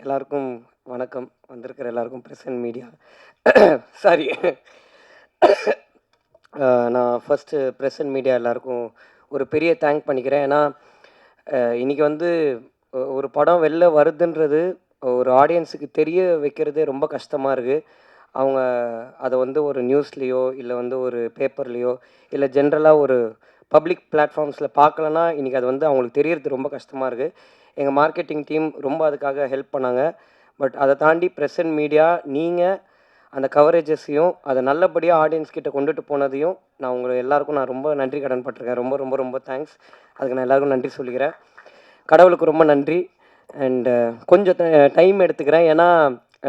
எல்லாருக்கும் வணக்கம். வந்திருக்கிற எல்லாருக்கும் பிரஸ் அண்ட் மீடியா சாரி. நான் ஃபஸ்ட்டு பிரஸ் அண்ட் மீடியா எல்லாருக்கும் ஒரு பெரிய தேங்க் பண்ணிக்கிறேன். ஏன்னா இன்றைக்கி வந்து ஒரு படம் வெளில வருதுன்றது ஒரு ஆடியன்ஸுக்கு தெரிய வைக்கிறதே ரொம்ப கஷ்டமாக இருக்குது. அவங்க அதை வந்து ஒரு நியூஸ்லேயோ இல்லை வந்து ஒரு பேப்பர்லேயோ இல்லை ஜென்ரலாக ஒரு பப்ளிக் பிளாட்ஃபார்ம்ஸில் பார்க்கலன்னா இன்றைக்கி அது வந்து அவங்களுக்கு தெரியறது ரொம்ப கஷ்டமாக இருக்குது. எங்கள் மார்க்கெட்டிங் டீம் ரொம்ப அதுக்காக ஹெல்ப் பண்ணாங்க. பட் அதை தாண்டி ப்ரெஸ் அண்ட் மீடியா நீங்கள் அந்த கவரேஜஸையும் அதை நல்லபடியாக ஆடியன்ஸ் கிட்ட கொண்டுட்டு போனதையும் நான் உங்களை எல்லாருக்கும் நான் ரொம்ப நன்றி கடன் பட்டிருக்கேன். ரொம்ப ரொம்ப ரொம்ப தேங்க்ஸ். அதுக்கு நான் எல்லாருக்கும் நன்றி சொல்லிக்கிறேன். கடவுளுக்கு ரொம்ப நன்றி. அண்டு கொஞ்சம் டைம் எடுத்துக்கிறேன். ஏன்னா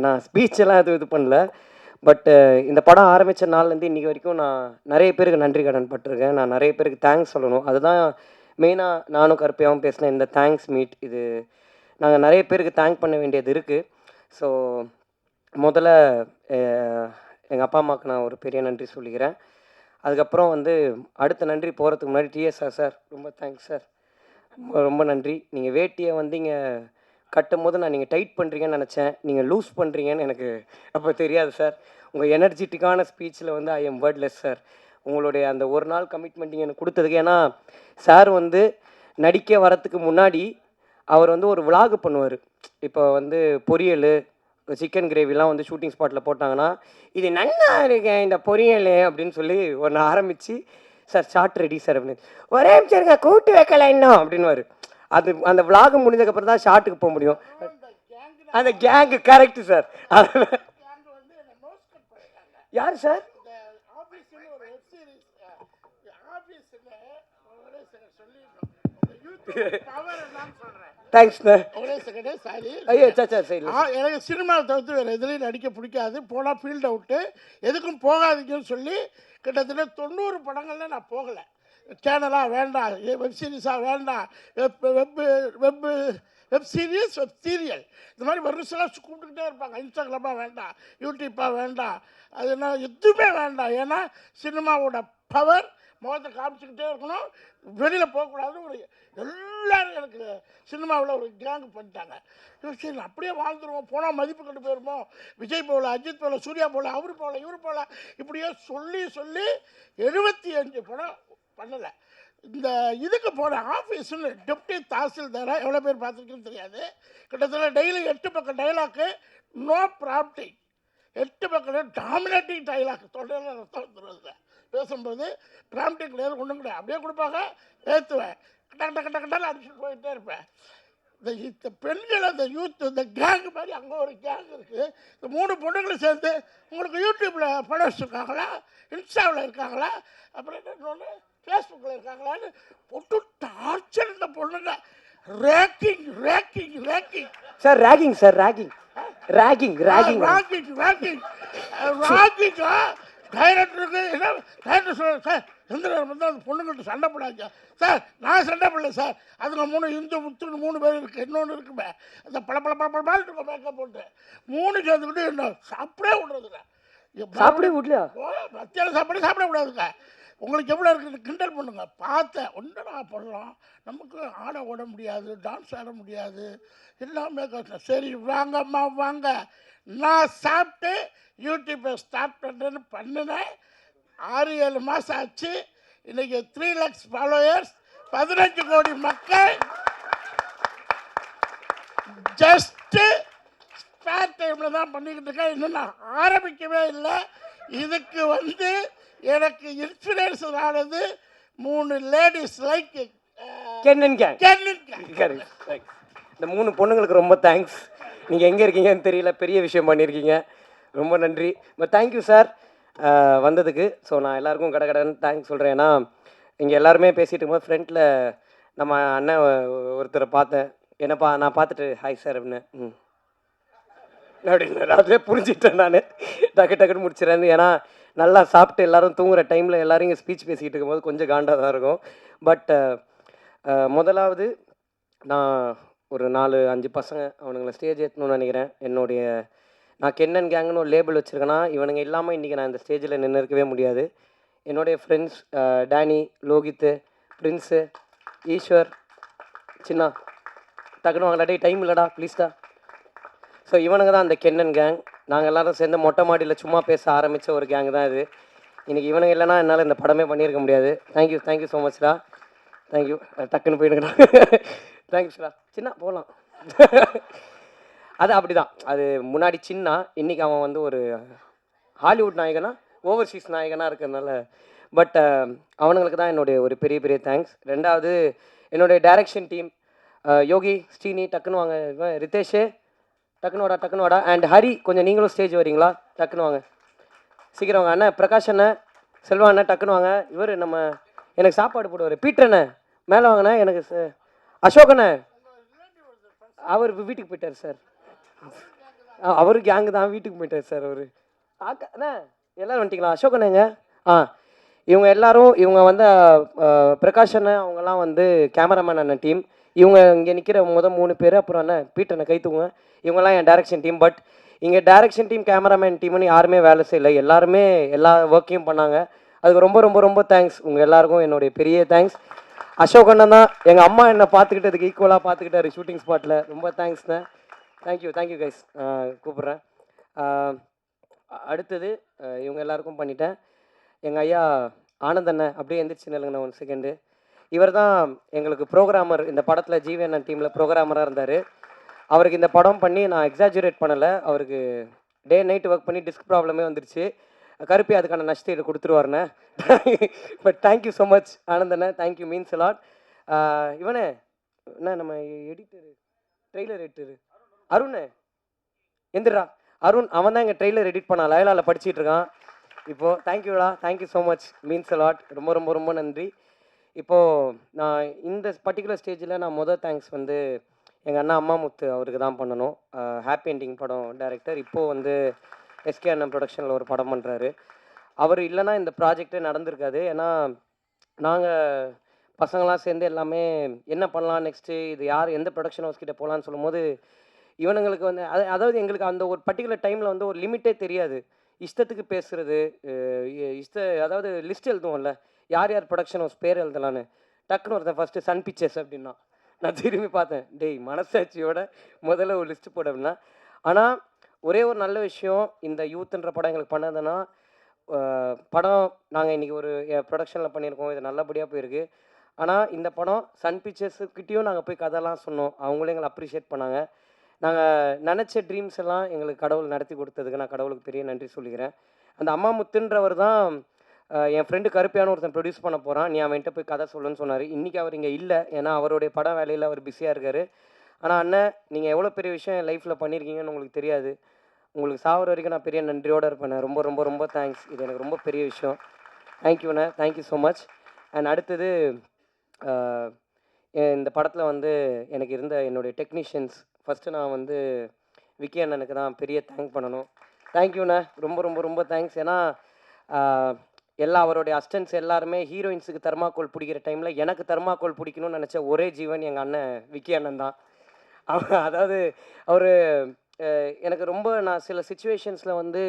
நான் ஸ்பீச்செல்லாம் எதுவும் இது பண்ணல. பட்டு இந்த படம் ஆரம்பித்த நாள்லேருந்து இன்றைக்கி வரைக்கும் நான் நிறைய பேருக்கு நன்றி கடன் பட்டிருக்கேன். நான் நிறைய பேருக்கு தேங்க்ஸ் சொல்லணும். அதுதான் மெயினாக நானும் கருப்பையாகவும் பேசின இந்த தேங்க்ஸ் மீட். இது நாங்கள் நிறைய பேருக்கு தேங்க் பண்ண வேண்டியது இருக்குது. ஸோ முதல்ல எங்கள் அப்பா அம்மாவுக்கு நான் ஒரு பெரிய நன்றி சொல்லிக்கிறேன். அதுக்கப்புறம் வந்து அடுத்த நன்றி போகிறதுக்கு முன்னாடி டிஎஸ்ஆர் சார் ரொம்ப தேங்க்ஸ் சார். ரொம்ப ரொம்ப நன்றி. நீங்கள் வேட்டியை வந்து இங்கே கட்டும்போது நான் நீங்கள் டைட் பண்ணுறீங்கன்னு நினச்சேன். நீங்கள் லூஸ் பண்ணுறீங்கன்னு எனக்கு அப்போ தெரியாது சார். உங்கள் எனர்ஜெட்டிக்கான ஸ்பீச்சில் வந்து ஐ எம் வேர்ட்லெஸ் சார். உங்களுடைய அந்த ஒரு நாள் கமிட்மெண்ட் நீங்கள் எனக்கு கொடுத்ததுக்கு. ஏன்னா சார் வந்து நடிக்க வரத்துக்கு முன்னாடி அவர் வந்து ஒரு விலாகு பண்ணுவார். இப்போ வந்து பொரியல் சிக்கன் கிரேவிலாம் வந்து ஷூட்டிங் ஸ்பாட்டில் போட்டாங்கன்னா இது நல்லா இருக்கேன் இந்த பொரியல் அப்படின்னு சொல்லி ஒன்று ஆரம்பித்து சார் ஷார்ட் ரெடி சார் அப்படின்னு ஒரே நிமிஷம் இருக்க கூட்டு வைக்கல இன்னும் அப்படின்வாரு. அது அந்த விலாகு முடிஞ்சதுக்கப்புறம் தான் ஷார்ட்டுக்கு போக முடியும். அந்த கேங்கு கரெக்டு சார். யார் சார்? தேங்க்ஸ்ண்ணே. ஐயோ சாச்சா சரி. எனக்கு சினிமாவை தவிர்த்து வேறு எதுலேயும் நடிக்க பிடிக்காது. போனால் ஃபீல்ட் அவுட்டு, எதுக்கும் போகாதீங்கன்னு சொல்லி கிட்டத்தட்ட 90 படங்கள்ல நான் போகலை. சேனலாக வேண்டாம், வெப் சீரிஸாக வேண்டாம், வெப் சீரியஸ், வெப் சீரியல் இந்த மாதிரி வருஷம்லாம் கூப்பிட்டுக்கிட்டே இருப்பாங்க. இன்ஸ்டாகிராமாக வேண்டாம், யூடியூப்பாக வேண்டாம், அது என்ன எதுவுமே வேண்டாம். ஏன்னா சினிமாவோட பவர் முகத்தை காமிச்சிக்கிட்டே இருக்கணும், வெளியில் போகக்கூடாது. ஒரு எல்லோரும் எனக்கு சினிமாவில் ஒரு கேங்கு பண்ணிட்டாங்க. சரி அப்படியே வாழ்ந்துருவோம், போனால் மதிப்பு கட்டு போயிருமோ, விஜய் போகல, அஜித் போகல, சூர்யா போகல, அவர் போகல, இவர் போகல, இப்படியே சொல்லி சொல்லி 75 படம் பண்ணலை. இந்த இதுக்கு போன ஆஃபீஸில் டெப்டி தாசில்தாராக எவ்வளோ பேர் பார்த்துருக்குன்னு தெரியாது. கிட்டத்தட்ட டெய்லி 8 பக்கம் டைலாக்கு, நோ ப்ராப்டிங், 8 பக்கம் டாமினேட்டிங் டைலாக், தொடர்ந்து ரத்தம் வந்துடுவதில்லை. பேசும்போது ப்ராம்டிங் கிடையாது, ஒன்றும் கிடையாது, அப்படியே கொடுப்பாங்க, ஏற்றுவேன், கட்ட கட்ட கட்டால் அடிச்சுட்டு போயிட்டே இருப்பேன். இந்த பெண்கள், அந்த யூத், இந்த கேங்கு மாதிரி அங்கே ஒரு கேங் இருக்குது. இந்த 3 பொண்ணுங்களும் சேர்ந்து உங்களுக்கு யூடியூப்பில் படம் வச்சுருக்காங்களா, இன்ஸ்டாவில் இருக்காங்களா, அப்புறம் என்ன ஃபேஸ்புக்கில் இருக்காங்களான்னு போட்டு டார்ச்சர். இந்த பொண்ணுங்க ragging ragging ragging sir. Ragging sir, ragging ragging ragging rocking rocking ராக்கிங்கா. டைரக்டருக்கு என்ன டைரக்டர் சொல்ல சார், எந்த நேரம் வந்து அந்த பொண்ணுங்கள்ட்ட சண்டை போடாங்க சார். நான் சண்டை போடல சார், அதுங்க 3 இந்து முத்துன்னு 3 பேர் இருக்குது. இன்னொன்று இருக்குமே அந்த பழப்பழப்பழப்பால் இருக்கும் மேக்கப் போட்டு 3 சேர்ந்துக்கிட்டு என்ன சாப்பிடவே விட்றதுங்க. சாப்பிடவே விடலையா? மத்தியானம் சாப்பாடு சாப்பிட விடாதுங்க. உங்களுக்கு எவ்வளோ இருக்குது கிண்டல் பண்ணுங்க. பார்த்தேன் ஒன்றா பண்ணலாம், நமக்கு ஆட ஓட முடியாது, டான்ஸ் ஆட முடியாது, எல்லாமே கஷ்டம். சரி வாங்கம்மா வாங்க, நான் சாப்பிட்டு யூடியூப்பை ஸ்டார்ட் பண்ணுறேன்னு பண்ணினேன். 6-7 மாதம் ஆச்சு. இன்றைக்கி 3 lakhs ஃபாலோயர்ஸ், 15 கோடி மக்கள். ஜஸ்ட்டு ஸ்பேர் டைமில் தான் பண்ணிக்கிட்டு இருக்கேன். இன்னும் நான் ஆரம்பிக்கவே இல்லை. இதுக்கு வந்து எனக்கு இன்ஸ்பிரேஷன் ஆனது 3 லேடிஸ் லைக் கென்னன் கேங். இந்த 3 பொண்ணுங்களுக்கு ரொம்ப தேங்க்ஸ். நீங்கள் எங்கே இருக்கீங்கன்னு தெரியல, பெரிய விஷயம் பண்ணியிருக்கீங்க, ரொம்ப நன்றி. தேங்க்யூ சார் வந்ததுக்கு. ஸோ நான் எல்லாருக்கும் கடன்னு தேங்க்ஸ் சொல்கிறேன். ஏன்னா இங்கே எல்லாருமே பேசிகிட்டு இருக்கும்போது ஃப்ரெண்டில் நம்ம அண்ணன் ஒருத்தரை பார்த்தேன். என்னப்பா நான் பார்த்துட்டு ஹாய் சார் அப்படின்னு அப்படின்னு அதிலே புரிஞ்சுட்டேன் நான். டக்குன்னு முடிச்சிடறேன்னு. ஏன்னா நல்லா சாப்பிட்டு எல்லோரும் தூங்குகிற டைமில் எல்லோரும் இங்கே ஸ்பீச் பேசிக்கிட்டு இருக்கும்போது கொஞ்சம் காண்டாக தான் இருக்கும். பட் முதலாவது நான் ஒரு 4-5 பசங்க அவனுங்களை ஸ்டேஜ் ஏற்றணும்னு நினைக்கிறேன். நான் கென்னன் கேங்குன்னு ஒரு லேபிள் வச்சுருக்கேன்னா இவனுங்க இல்லாமல் இன்றைக்கி நான் இந்த ஸ்டேஜில் நின்று இருக்கவே முடியாது. என்னுடைய ஃப்ரெண்ட்ஸ் டேனி, லோகித்து, பிரின்ஸு, ஈஸ்வர், சின்னா, டக்குன்னு வாங்கடா, டே டைம் இல்லைடா ப்ளீஸ்டா. ஸோ இவனுங்க தான் அந்த கென்னன் கேங். நாங்கள் எல்லாரும் சேர்ந்து மொட்டை மாடியில் சும்மா பேச ஆரம்பித்த ஒரு கேங் தான் இது. இன்றைக்கி இவனுங்க இல்லைனா என்னால் இந்த படமே பண்ணியிருக்க முடியாது. தேங்க்யூ ஸோ மச்டா. தேங்க்யூ. டக்குன்னு போயிடுங்கடா. தேங்க்ஸ்டா. சின்ன போகலாம். அது அப்படி தான். அது முன்னாடி சின்ன, இன்றைக்கி அவன் வந்து ஒரு ஹாலிவுட் நாயகனா ஓவர்சீஸ் நாயகனாக இருக்கிறதுனால. பட் அவனுங்களுக்கு தான் என்னுடைய ஒரு பெரிய பெரிய தேங்க்ஸ். ரெண்டாவது என்னுடைய டைரக்ஷன் டீம், யோகி, ஸ்ரீனி, டக்குன்னு வாங்க. இவன் ரிதேஷ், டக்குன்னு வாடா. அண்ட் ஹரி, கொஞ்சம் நீங்களும் ஸ்டேஜ் வரீங்களா? டக்குன்னு வாங்க, சீக்கிரம் வாங்க. அண்ணன் பிரகாஷ் அண்ணன், செல்வா அண்ணன், டக்குன்னு வாங்க. இவர் நம்ம எனக்கு சாப்பாடு போடுவார், பீட்டர் அண்ணன், மேலே வாங்கண்ணே. எனக்கு அசோக் அண்ணன், அவர் வீட்டுக்கு போயிட்டார் சார். அவரு கேங்கு தான், வீட்டுக்கு போயிட்டார் சார் அவர். அண்ணா எல்லோரும் வந்துட்டிங்களா? அசோக் அண்ணங்க. இவங்க எல்லாரும், இவங்க வந்து பிரகாஷ் அண்ணன் அவங்கெல்லாம் வந்து கேமராமேன் அண்ணன் டீம். இவங்க இங்கே நிற்கிற 3 பேர். அப்புறம் அண்ணன் பீட்டர் அண்ணன் கைத்துவங்க. இவங்கெல்லாம் என் டைரக்ஷன் டீம். பட் இங்கே டைரக்ஷன் டீம், கேமராமேன் டீம்னு யாருமே வேலை செய்யலை. எல்லாருமே எல்லா ஒர்க்கையும் பண்ணாங்க. அதுக்கு ரொம்ப ரொம்ப ரொம்ப தேங்க்ஸ். உங்கள் எல்லாருக்கும் என்னுடைய பெரிய தேங்க்ஸ். அசோக் அண்ணன் தான் எங்கள் அம்மா என்னை பார்த்துக்கிட்டதுக்கு ஈக்குவலாக பார்த்துக்கிட்டாரு ஷூட்டிங் ஸ்பாட்டில். ரொம்ப தேங்க்ஸ்ண்ணே. Thank you guys. கூப்பிட்றேன். அடுத்தது இவங்க எல்லாருக்கும் பண்ணிட்டேன். எங்கள் ஐயா ஆனந்தண்ணன், அப்படியே எந்திரிச்சு நில்லுங்கண்ணா 1 செகண்டு. இவர் தான் எங்களுக்கு ப்ரோக்ராமர். இந்த படத்தில் ஜீவன் டீமில் ப்ரோக்ராமராக இருந்தார். அவருக்கு இந்த படம் பண்ணி நான் எக்ஸாஜுரேட் பண்ணலை. அவருக்கு டே நைட் ஒர்க் பண்ணி டிஸ்க் ப்ராப்ளமே வந்துருச்சு. கருப்பி அதுக்கான நஷ்டீடு கொடுத்துருவாருண்ணே. பட் தேங்க்யூ ஸோ மச் ஆனந்தண்ணே. Thank you, means a lot. இவனே என்ன நம்ம எடிட்டரு, ட்ரெய்லர் எடிட்டரு அருண் எந்திரா. அருண் அவன் தான் எங்கள் ட்ரெய்லர் எடிட் பண்ணான். லயலாவில் படிச்சுட்டு இருக்கான் இப்போது. தேங்க்யூடா, thank you so much, means a lot. ரொம்ப ரொம்ப ரொம்ப நன்றி. இப்போது நான் இந்த பர்டிகுலர் ஸ்டேஜில் நான் தேங்க்ஸ் வந்து எங்கள் அண்ணா அம்மாமுத்து அவருக்கு தான் பண்ணணும். ஹாப்பி என்டிங் படம் டைரக்டர். இப்போது வந்து எஸ்கே அண்ணன் ப்ரொடக்ஷனில் ஒரு படம் பண்ணுறாரு. அவர் இல்லைன்னா இந்த ப்ராஜெக்டே நடந்திருக்காது. ஏன்னா நாங்கள் பசங்களாம் சேர்ந்து எல்லாமே என்ன பண்ணலாம் நெக்ஸ்ட்டு, இது யார் எந்த ப்ரொடக்ஷன் ஹவுஸ் கிட்டே போகலான்னு சொல்லும்போது இவனுங்களுக்கு வந்து அதாவது எங்களுக்கு அந்த ஒரு பர்டிகுலர் டைமில் வந்து ஒரு லிமிட்டே தெரியாது. இஷ்டத்துக்கு பேசுகிறது, அதாவது லிஸ்ட் எழுதுவோம்ல, யார் யார் ப்ரொடக்ஷன் ஹவுஸ் பேர் எழுதலான்னு. டக்குன்னு ஒருத்தன் ஃபஸ்ட்டு சன் பிக்சர்ஸ் அப்படின்னா, நான் திரும்பி பார்த்தேன், டேய் மனசாட்சியோட முதல்ல ஒரு லிஸ்ட்டு போட அப்படின்னா. ஆனால் ஒரே ஒரு நல்ல விஷயம் இந்த யூத்ன்ற படம் எங்களுக்கு பண்ணதுன்னா, படம் நாங்கள் இன்றைக்கி ஒரு ப்ரொடக்ஷனில் பண்ணியிருக்கோம். இது நல்லபடியாக போயிருக்கு. ஆனால் இந்த படம் சன் பிக்சர்ஸுக்கிட்டேயும் நாங்கள் போய் கதைலாம் சொன்னோம். அவங்களும் எங்களை அப்ரிஷியேட் பண்ணாங்க. நாங்கள் நினச்ச ட்ரீம்ஸ் எல்லாம் எங்களுக்கு கடவுள் நடத்தி கொடுத்ததுக்கு நான் கடவுளுக்கு பெரிய நன்றி சொல்லிக்கிறேன். அந்த அம்மாமுத்துன்றவர் தான் என் ஃப்ரெண்டு கருப்பியான ஒருத்தன் ப்ரொடியூஸ் பண்ண போகிறான், நீ அவன்கிட்ட போய் கதை சொல்லுன்னு சொன்னார். இன்றைக்கி அவர் இங்கே இல்லை, ஏன்னா அவருடைய படம் வேலையில் அவர் பிஸியாக இருக்கார். ஆனால் அண்ணன், நீங்கள் எவ்வளோ பெரிய விஷயம் என் லைஃப்பில் பண்ணியிருக்கீங்கன்னு உங்களுக்கு தெரியாது. உங்களுக்கு சாகிற வரைக்கும் நான் பெரிய நன்றியோடு இருப்பேன். ரொம்ப ரொம்ப ரொம்ப தேங்க்ஸ். இது எனக்கு ரொம்ப பெரிய விஷயம். தேங்க்யூண்ணே, தேங்க்யூ ஸோ மச். அண்ட் அடுத்தது இந்த படத்தில் வந்து எனக்கு இருந்த என்னுடைய டெக்னீஷியன்ஸ். ஃபஸ்ட்டு நான் வந்து விக்கி அண்ணனுக்கு தான் பெரிய தேங்க் பண்ணணும். தேங்க்யூண்ணே, ரொம்ப ரொம்ப ரொம்ப தேங்க்ஸ். ஏன்னா எல்லா அவருடைய அசிஸ்டன்ட்ஸ் எல்லாருமே ஹீரோயின்ஸுக்கு தெர்மாக்கோல் பிடிக்கிற டைமில் எனக்கு தெர்மாக்கோல் பிடிக்கணும்னு நினச்ச ஒரே ஜீவன் எங்கள் அண்ணன் விக்கி அண்ணன் தான். அதாவது அவர் எனக்கு ரொம்ப, நான் சில சுச்சுவேஷன்ஸில் வந்து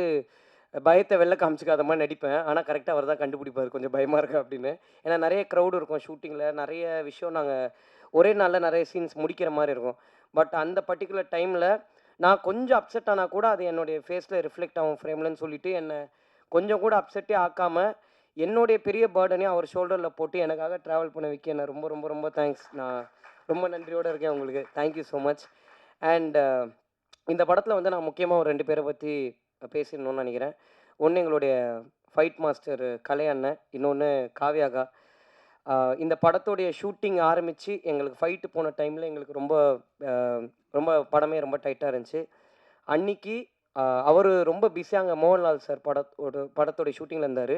பயத்தை வெளில காமிச்சிக்காத மாதிரி நடிப்பேன். ஆனால் கரெக்டாக அவர் தான் கண்டுபிடிப்பார் கொஞ்சம் பயமாக இருக்கா அப்படின்னு. ஏன்னா நிறைய க்ரௌடு இருக்கும் ஷூட்டிங்கில், நிறைய விஷயம் நாங்கள் ஒரே நாளில் நிறைய சீன்ஸ் முடிக்கிற மாதிரி இருக்கும். பட் அந்த பர்டிகுலர் டைமில் நான் கொஞ்சம் அப்செட் ஆனால் கூட அது என்னுடைய ஃபேஸில் ரிஃப்ளெக்ட் ஆகும் ஃப்ரேம்லன்னு சொல்லிவிட்டு என்னை கொஞ்சம் கூட அப்செட்டே ஆக்காமல் என்னுடைய பெரிய பேர்டனையும் அவர் ஷோல்டரில் போட்டு எனக்காக ட்ராவல் பண்ண வைக்க என்ன ரொம்ப ரொம்ப ரொம்ப தேங்க்ஸ். நான் ரொம்ப நன்றியோடு இருக்கேன் உங்களுக்கு. Thank you so much. அண்ட் இந்த படத்தில் வந்து நான் முக்கியமாக ஒரு 2 பேரை பற்றி பேசிடணும்னு நினைக்கிறேன். ஒன்று எங்களுடைய ஃபைட் மாஸ்டர் கலை அண்ணன், இன்னொன்று காவ்யாகா. இந்த படத்துடைய ஷூட்டிங் ஆரம்பித்து எங்களுக்கு ஃபைட்டு போன டைமில் எங்களுக்கு ரொம்ப ரொம்ப படமே ரொம்ப டைட்டாக இருந்துச்சு. அன்றைக்கி அவர் ரொம்ப பிஸியாக அங்கே மோகன்லால் சார் படத்தோடைய ஷூட்டிங்கில் இருந்தார்.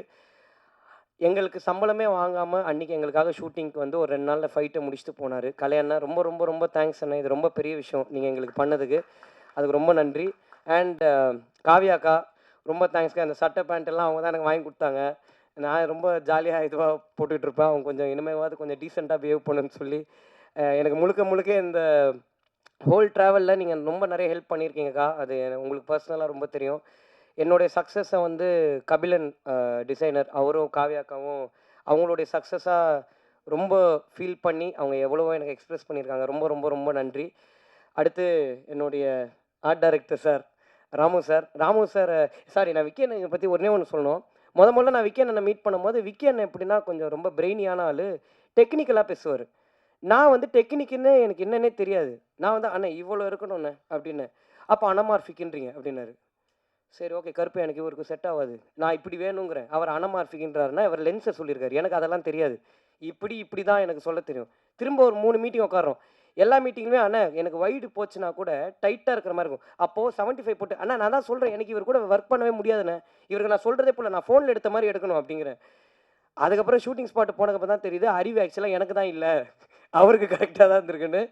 எங்களுக்கு சம்பளமே வாங்காமல் அன்றைக்கி எங்களுக்காக ஷூட்டிங்க்கு வந்து ஒரு 2 நாளில் ஃபைட்டை முடிச்சுட்டு போனார். கலை அண்ணன், ரொம்ப ரொம்ப ரொம்ப தேங்க்ஸ் அண்ணன். இது ரொம்ப பெரிய விஷயம் நீங்கள் எங்களுக்கு பண்ணதுக்கு. அதுக்கு ரொம்ப நன்றி. அண்ட் காவ்யாக்கா, ரொம்ப தேங்க்ஸ்க்கா. அந்த சட்டை பேண்ட்டெல்லாம் அவங்க தான் எனக்கு வாங்கி கொடுத்தாங்க. நான் ரொம்ப ஜாலியாக இதுவாக போட்டுட்ருப்பேன். அவங்க கொஞ்சம் இனிமேவாவது கொஞ்சம் டீசெண்டாக பிஹேவ் பண்ணுன்னு சொல்லி எனக்கு முழுக்க இந்த ஹோல் ட்ராவலில் நீங்கள் ரொம்ப நிறைய ஹெல்ப் பண்ணியிருக்கீங்கக்கா. அது உங்களுக்கு பர்சனலாக ரொம்ப தெரியும். என்னுடைய சக்ஸஸை வந்து கபிலன் டிசைனர், அவரும் காவ்யாக்காவும் அவங்களுடைய சக்ஸஸாக ரொம்ப ஃபீல் பண்ணி அவங்க எவ்வளவோ எனக்கு எக்ஸ்ப்ரெஸ் பண்ணியிருக்காங்க. ரொம்ப ரொம்ப ரொம்ப நன்றி. அடுத்து என்னுடைய art director sir, Ramu sir sorry நான் விக்கி அண்ணனை பற்றி ஒன்றே ஒன்று சொல்லணும். முதல்ல நான் விக்கி அண்ணனை மீட் பண்ணும்போது, விக்கி அண்ணன் எப்படின்னா கொஞ்சம் ரொம்ப பிரெய்னியான ஆளு. டெக்னிக்கலா பேசுவாரு. நான் வந்து டெக்னிக்குன்னு எனக்கு என்னன்னே தெரியாது. நான் வந்து "அண்ணே இவ்வளோ இருக்கணும்ண்ணே" அப்படின்னேன். "அப்போ அனமார்ஃபிக்ன்றீங்க" அப்படின்னாரு. சரி ஓகே கருப்பு எனக்கு இவருக்கு செட் ஆகாது. நான் இப்படி வேணுங்கிறேன். அவர் அனமார்ஃபிக்ன்றாருன்னா, இவர் லென்ஸை சொல்லியிருக்காரு. எனக்கு அதெல்லாம் தெரியாது. இப்படி தான் எனக்கு சொல்லத் தெரியும். திரும்ப ஒரு 3 மீட்டிங் உட்கார்றோம். எல்லா மீட்டிங்லுமே "அண்ணே எனக்கு வைடு போச்சுன்னா கூட டைட்டா இருக்கிற மாரி இருக்கும்." அப்போ 75 போட்டு "அண்ணா நான் தான் சொல்றேன் எனக்கு இவர் கூட ஒர்க் பண்ணவே முடியாதுண்ணே. இவருக்கு நான் சொல்றதே புரியல. நான் ஃபோன்ல எடுத்த மாரி எடுக்கணும்" அப்படிங்கிறேன். அதுக்கப்புறம் ஷூட்டிங் ஸ்பாட் போனதுக்கப்புறம் தான் தெரியுது, அறிவு ஆக்சுவலா எனக்கு தான் இல்ல. அவருக்கு கரெக்ட்டா தான் இருந்திருக்குன்னு.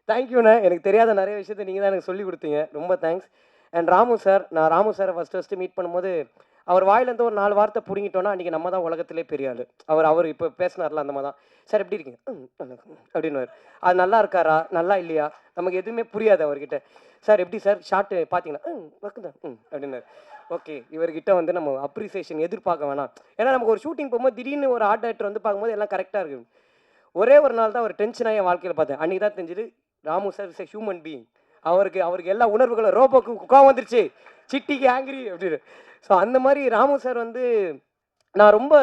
தேங்க்யூண்ணே. எனக்கு தெரியாத நெறைய விஷயத்த நீங்க தான் எனக்கு சொல்லிக் குடுத்தீங்க. ரொம்ப தேங்க்ஸ். அண்ட் ராமு சார், நான் ராமு சார ஃபர்ஸ்ட்டு மீட் பண்ணும்போது, அவர் வாயிலேருந்து ஒரு 4 வார்த்தை புடுங்கிட்டோம்னா, அன்னைக்கு நம்ம தான் உலகத்திலே பெரிய ஆளு. அவர் இப்ப பேசினார்ல அந்த மாரி தான். "சார் எப்படி இருக்கீங்க?" அப்படின்னுவாரு. அது நல்லா இருக்காரா? நல்லா இல்லையா? நமக்கு எதுவுமே புரியாது அவர்கிட்ட. "சார் எப்படி சார்? ஷாட் பார்த்தீங்களா?" ஒர்க்கு தான்." அப்படின்னாரு. ஓகே. இவர்கிட்ட வந்து நம்ம அப்ரிசியேஷன் எதிர்பார்க்க வேணாம். ஏன்னா நமக்கு ஒரு ஷூட்டிங் போகும்போது திடீர்னு ஒரு ஆர்ட் டைரக்டர் வந்து பார்க்கும்போது எல்லாம் கரெக்ட்டா இருக்கு. ஒரே ஒரு நாள் தான் அவர் டென்ஷன் ஆகி என் வாழ்க்கையில பார்த்தேன். அன்னைக்கு தான் தெரிஞ்சது, Ramu sir is a human being. அவருக்கு எல்லா உணர்வுகளும் ரோபோக்கு கோவம் வந்துருச்சு. சிட்டிக்கு ஆங்கிரி அப்படின்னு. ஸோ அந்த மாரி ராமு சார் வந்து நான் ரொம்ப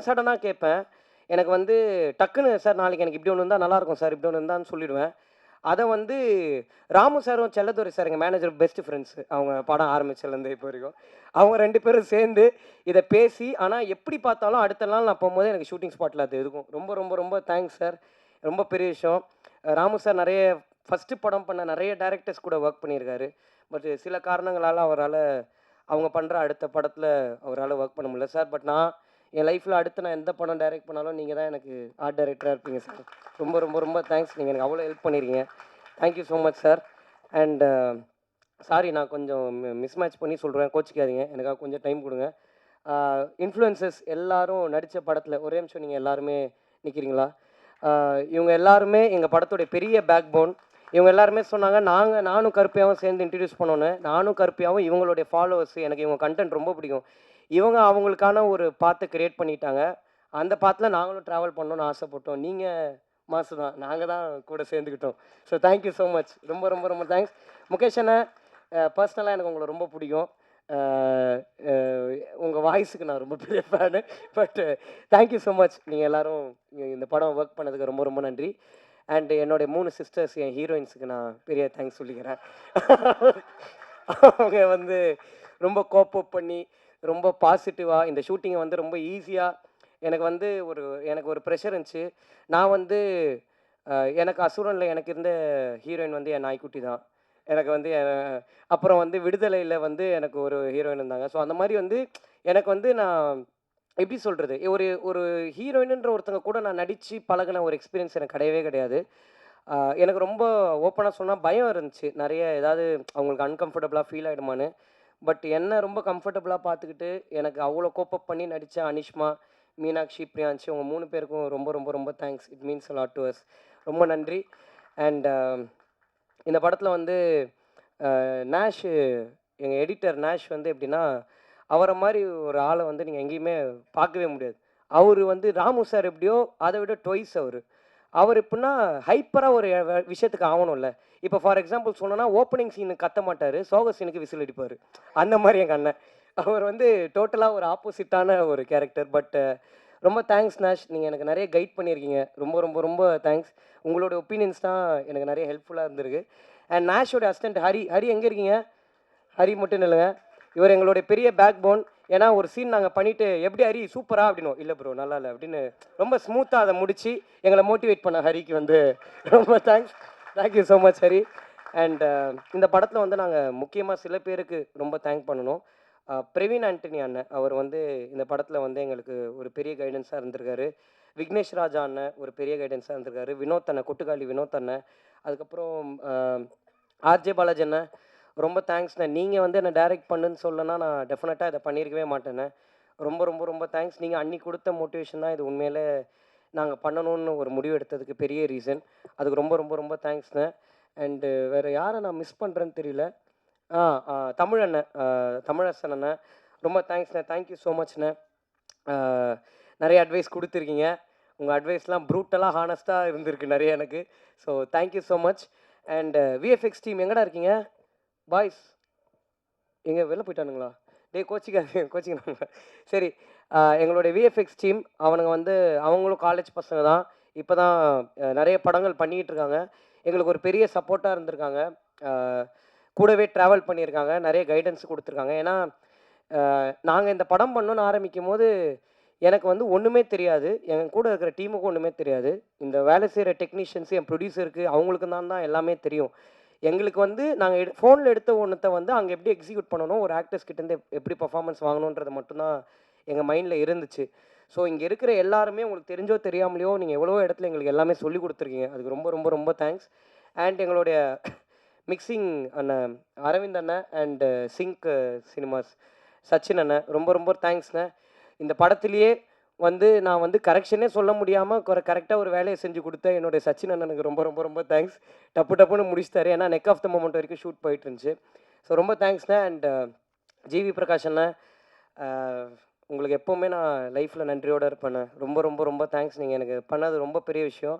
சடனா கேட்பேன். எனக்கு வந்து டக்குனு சார் நாளைக்கு எனக்கு இப்படி ஒண்ணு இருந்தா நல்லாயிருக்கும் சார், இப்படி ஒண்ணு இருந்தான்னு சொல்லிடுவேன். அத வந்து ராமு சாரும், செல்லதுரை சார் எங்க மேனேஜர் பெஸ்ட் ஃப்ரெண்ட்ஸ். அவங்க படம் ஆரம்பிச்சதுலேருந்து இப்போ வரைக்கும். அவங்க 2 பேரும் சேர்ந்து இத பேசி, ஆனா எப்படி பார்த்தாலும் அடுத்த நாள் நான் போம்போது எனக்கு ஷூட்டிங் ஸ்பாட்ல அது இருக்கும். ரொம்ப தேங்க்ஸ் சார். ரொம்ப பெரிய விஷயம். ராமு சார் நெறைய ஃபர்ஸ்ட்டு படம் பண்ண நெறைய டைரக்டர்ஸ் கூட ஒர்க் பண்ணியிருக்காரு. பட் சில காரணங்களால அவங்க பண்ற அடுத்த படத்துல அவரால ஒர்க் பண்ண முடியல சார். பட் என் லைஃப்ல அடுத்து நான் எந்த படம் டைரக்ட் பண்ணாலும் நீங்க தான் எனக்கு ஆர்ட் டைரக்டரா இருப்பீங்க சார். ரொம்ப தேங்க்ஸ். நீங்க எனக்கு அவ்வளோ ஹெல்ப் பண்ணியிருக்கீங்க. Thank you so much sir. And sorry நான் கொஞ்சம் மிஸ்மேட்ச் பண்ணி சொல்றேன். கோச்சிக்காதீங்க. எனக்காக கொஞ்சம் டைம் குடுங்க. இன்ஃப்ளூயன்சர்ஸ் எல்லாரும் நடிச்ச படத்துல ஒரே நிமிஷம் நீங்க எல்லாருமே நிக்கிறீங்களா? இவங்க எல்லாருமே எங்க படத்துடைய பெரிய பேக் போன். இவங்க எல்லாருமே சொன்னாங்க, நானும் கருப்பையாவும் சேர்ந்து இன்ட்ரோடியூஸ் பண்ணோன்னு. நானும் கருப்பையாவும் இவங்களுடைய ஃபாலோவர்ஸ். எனக்கு இவங்க கன்டென்ட் ரொம்ப பிடிக்கும். இவங்க அவங்களுக்கான ஒரு பாத்த கிரியேட் பண்ணிட்டாங்க. அந்த பாத்துல நாங்களும் டிராவல் பண்ணணும்னு ஆசைப்பட்டோம். நீங்க மாசு தான். நாங்க தான் கூட சேர்ந்துக்கிட்டோம். So thank you so much. ரொம்ப தேங்க்ஸ். முகேஷ் அண்ணா, பர்சனலா எனக்கு உங்கள ரொம்ப பிடிக்கும். அ அ உங்க வாய்ஸுக்கு நான் ரொம்ப பெரிய fan. But thank you so much. நீங்க எல்லாரும் இந்த படம் ஒர்க் பண்ணதுக்கு ரொம்ப நன்றி. அண்ட் என்னோட 3 சிஸ்டர்ஸ் என் ஹீரோயின்ஸுக்கு நான் பெரிய தேங்க்ஸ் சொல்லிக்கிறேன். அவங்க வந்து ரொம்ப கோப் அப் பண்ணி, ரொம்ப பாசிட்டிவா இந்த ஷூட்டிங்கை வந்து ரொம்ப ஈஸியா எனக்கு ஒரு ப்ரெஷர் இருந்துச்சு. நான் வந்து எனக்கு அசுரன்ல எனக்கு இருந்த ஹீரோயின் வந்து என் நாய்க்குட்டி தான். எனக்கு வந்து அப்புறம் வந்து விடுதலையில வந்து எனக்கு ஒரு ஹீரோயின் இருந்தாங்க. ஸோ அந்த மாரி வந்து எனக்கு வந்து நான் எப்படி சொல்றது? ஒரு ஒரு ஹீரோயின்ன்ற ஒருத்தங்க கூட நான் நடிச்சு பழகுன ஒரு எக்ஸ்பீரியன்ஸ் எனக்கு கிடையவே கிடையாது. எனக்கு ரொம்ப ஓப்பனா சொன்னா பயம் இருந்துச்சு. நெறைய ஏதாவது அவங்களுக்கு அன்கம்ஃபர்டபுளா ஃபீல் ஆயிடுமான்னு. பட் என்ன ரொம்ப கம்ஃபர்டபுளா பார்த்துக்கிட்டு, எனக்கு அவ்வளோ கோப் அப் பண்ணி நடிச்ச அனிஷ்மா, மீனாட்சி, பிரியான்ஷி உங்க 3 பேருக்கும் ரொம்ப thanks. It means a lot to us. ரொம்ப நன்றி. அண்ட் இந்த படத்துல வந்து நேஷ் எங்க எடிட்டர் நேஷ் வந்து எப்படின்னா, அவர மாரி ஒரு ஆள வந்து நீங்க எங்கேயுமே பார்க்கவே முடியாது. அவரு வந்து ராமு சார் எப்படியோ, அத விட ட்வைஸ் அவரு. அவரு எப்புட்ன்னா, ஹைப்பரா ஒரு விஷயத்துக்கு ஆவணும்ல. இப்ப ஃபார் எக்ஸாம்பிள் சொல்லணும்னா, ஓப்பனிங் சீனுக்கு கத்த மாட்டாரு. சோக சீனுக்கு விசில் அடிப்பாரு. அந்த மாரி எங்க அண்ணன். அவர் வந்து டோட்டலா ஒரு ஆப்போசிட்டான ஒரு கேரக்டர். பட் ரொம்ப தேங்க்ஸ் நேஷ். நீங்க எனக்கு நெறைய கைட் பண்ணியிருக்கீங்க. ரொம்ப தேங்க்ஸ். உங்களோட ஒப்பீனியன்ஸ் தான் எனக்கு நெறைய ஹெல்ப்ஃபுல்லா இருந்திருக்கு. அண்ட் நேஷோட அசிஸ்டன்ட் ஹரி. ஹரி எங்க இருக்கீங்க? ஹரி மட்டும் இல்லைங்க. இவர் எங்களுடைய பெரிய பேக் போன். ஏன்னா ஒரு சீன் நாங்க பண்ணிட்டு, "எப்படி ஹரி சூப்பரா?" அப்படின்னோம். "இல்ல ப்ரோ நல்லா இல்ல" அப்படின்னு ரொம்ப ஸ்மூத்தா அத முடிச்சு, எங்கள மோட்டிவேட் பண்ண ஹரிக்கு வந்து ரொம்ப thanks. Thank you so much Hari. And இந்த படத்துல வந்து நாங்க முக்கியமா சில பேருக்கு ரொம்ப தேங்க் பண்ணணும். பிரவீன் ஆண்டனி அண்ணன். அவர் வந்து இந்த படத்துல வந்து எங்களுக்கு ஒரு பெரிய கைடன்ஸா இருந்திருக்காரு. விக்னேஷ் ராஜா அண்ணன் ஒரு பெரிய கைடன்ஸா இருந்திருக்காரு. வினோத் அண்ணன், கொட்டுக்காளி வினோத் அண்ணன். அதுக்கப்புறம் ஆர்ஜே பாலாஜி அண்ணன். ரொம்ப தேங்க்ஸ்ண்ணே. நீங்க வந்து என்ன டைரக்ட் பண்ணுன்னு சொல்லனா, நான் டெஃபினட்டா இத பண்ணியிருக்கவே மாட்டேண்ணே. ரொம்ப தேங்க்ஸ். நீங்க அன்னைக்கு குடுத்த மோட்டிவேஷன் தான் இது உண்மையிலே நாங்க பண்ணணும்னு ஒரு முடிவு எடுத்ததுக்கு பெரிய ரீசன். அதுக்கு ரொம்ப தேங்க்ஸ்ண்ணே. அண்டு வேற யார நான் மிஸ் பண்றேன்னு தெரியல. ஆ ஆ தமிழ் அண்ணன், தமிழரசன் அண்ணன். ரொம்ப தேங்க்ஸ்ண்ணே. தேங்க் யூ ஸோ மச்ண்ணே. ஆ நெறைய அட்வைஸ் குடுத்துருக்கீங்க. உங்க அட்வைஸ்லாம் ப்ரூட்டலா, ஹானஸ்ட்டா இருந்திருக்கு நெறைய எனக்கு. So thank you so much. And VFX team எங்கடா இருக்கீங்க? பாய்ஸ் எங்கே வெளில போயிட்டானுங்களா? டேய் கோச்சிக்காதீங்க கோச்சிக்கிறாங்க. சரி, எங்களுடைய விஎஃப்எக்ஸ் டீம் அவனுங்க வந்து அவங்களும் காலேஜ் பசங்க தான். இப்போ தான் நிறைய படங்கள் பண்ணிக்கிட்டு இருக்காங்க. எங்களுக்கு ஒரு பெரிய சப்போர்ட்டாக இருந்திருக்காங்க. அ கூடவே ட்ராவல் பண்ணியிருக்காங்க. நிறைய கைடன்ஸ் குடுத்துருக்காங்க. ஏன்னா, நாங்க இந்த படம் பண்ணணும்னு ஆரம்பிக்கும்போது, எனக்கு வந்து ஒண்ணுமே தெரியாது. என் கூட இருக்கிற டீமுக்கும் ஒண்ணுமே தெரியாது. இந்த வேலை செய்ற டெக்னீஷியன்ஸ், என் ப்ரொடியூசருக்கு அவங்களுக்கும் தான் எல்லாமே தெரியும். எங்களுக்கு வந்து நாங்க ஃபோன்ல எடுத்த ஒண்ணத்த வந்து அங்க எப்படி எக்ஸிக்யூட் பண்ணணும், ஒரு ஆக்டர்ஸ் கிட்டேருந்து எப்படி பெர்ஃபார்மன்ஸ் வாங்கணுன்றது மட்டும் தான் எங்க மைண்ட்ல இருந்துச்சு. ஸோ இங்க இருக்கிற எல்லாருமே உங்களுக்கு தெரிஞ்சோ தெரியாமலையோ நீங்க எவ்வளவோ இடத்துல எங்களுக்கு எல்லாமே சொல்லிக் குடுத்துருக்கீங்க. அதுக்கு ரொம்ப ரொம்ப ரொம்ப தேங்க்ஸ். அண்ட் எங்களுடைய மிக்ஸிங் அண்ணன் அரவிந்த் அண்ணன் அண்ட் சிங்க் சினிமாஸ் சச்சின் அண்ணன் ரொம்ப ரொம்ப தேங்க்ஸ்ண்ணே. இந்த படத்திலேயே வந்து நான் வந்து கரெக்ஷனே சொல்ல முடியாமல் கரெக்டாக ஒரு வேலையை செஞ்சு கொடுத்த என்னுடைய சச்சின் அண்ணனுக்கு ரொம்ப ரொம்ப ரொம்ப தேங்க்ஸ். டப்பு டப்புன்னு முடிச்சிட்டாரு. ஏன்னா நெக் ஆஃப் த மொமெண்ட் வரைக்கும் ஷூட் போயிட்டு இருந்துச்சு. ஸோ ரொம்ப தேங்க்ஸ்ண்ணே. அண்ட் ஜிவி பிரகாஷ் அண்ணன், உங்களுக்கு எப்போவுமே நான் லைஃப்பில் நன்றியோடு இருப்பேண்ணே. ரொம்ப ரொம்ப ரொம்ப தேங்க்ஸ். நீங்கள் எனக்கு பண்ணது ரொம்ப பெரிய விஷயம்.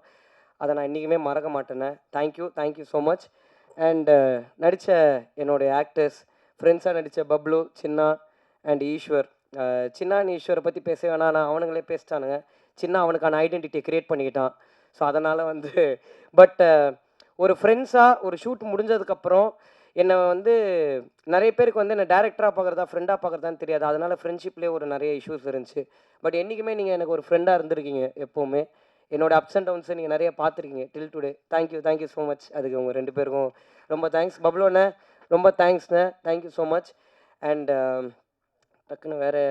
அதை நான் இன்றைக்குமே மறக்க மாட்டேண்ணே. Thank you thank you so much. And நடித்த என்னுடைய ஆக்டர்ஸ், ஃப்ரெண்ட்ஸாக நடித்த பப்ளு, சின்னா அண்ட் ஈஸ்வர். சின்னா ஈஸ்வரை பற்றி பேச வேணாம், நான் அவனுங்களே பேசிட்டானுங்க. சின்ன அவனுக்கான ஐடென்டிட்டியை க்ரியேட் பண்ணிக்கிட்டான். ஸோ அதனால் வந்து பட் ஒரு ஃப்ரெண்ட்ஸாக ஒரு ஷூட் முடிஞ்சதுக்கப்புறம் என்னை வந்து நிறைய பேருக்கு வந்து என்ன டேரக்டராக பார்க்குறதா ஃப்ரெண்டாக பார்க்குறதான்னு தெரியாது. அதனால் ஃப்ரெண்ட்ஷிப்லேயே ஒரு நிறைய இஷ்யூஸ் இருந்துச்சு. பட் என்றைக்குமே நீங்கள் எனக்கு ஒரு ஃப்ரெண்டாக இருந்திருக்கீங்க எப்போவுமே. என்னோட அப்ஸ் அண்ட் டவுன்ஸை நீங்கள் நிறைய பார்த்துருக்கீங்க till today. Thank you thank you so much. அதுக்கு உங்கள் 2 பேருக்கும் ரொம்ப தேங்க்ஸ். பப்ளு அண்ணே ரொம்ப தேங்க்ஸ்ண்ணே. Thank you so much. அண்ட் டக்குன்னு வேறு